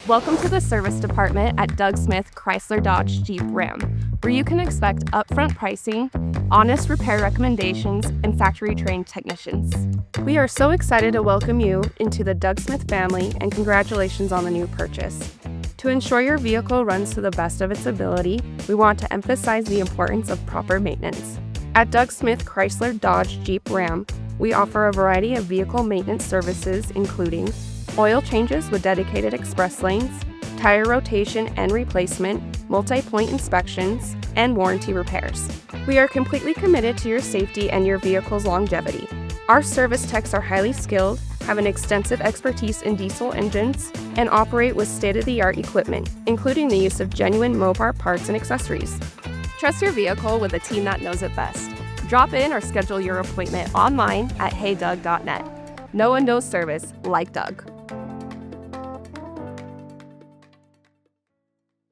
Welcome to the service department at Doug Smith Chrysler Dodge Jeep Ram, where you can expect upfront pricing, honest repair recommendations, and factory-trained technicians. We are so excited to welcome you into the Doug Smith family, and congratulations on the new purchase. To ensure your vehicle runs to the best of its ability, we want to emphasize the importance of proper maintenance. At Doug Smith Chrysler Dodge Jeep Ram, we offer a variety of vehicle maintenance services including oil changes with dedicated express lanes, tire rotation and replacement, multi-point inspections, and warranty repairs. We are completely committed to your safety and your vehicle's longevity. Our service techs are highly skilled, have an extensive expertise in diesel engines, and operate with state-of-the-art equipment, including the use of genuine Mopar parts and accessories. Trust your vehicle with a team that knows it best. Drop in or schedule your appointment online at heydoug.net. No one knows service like Doug.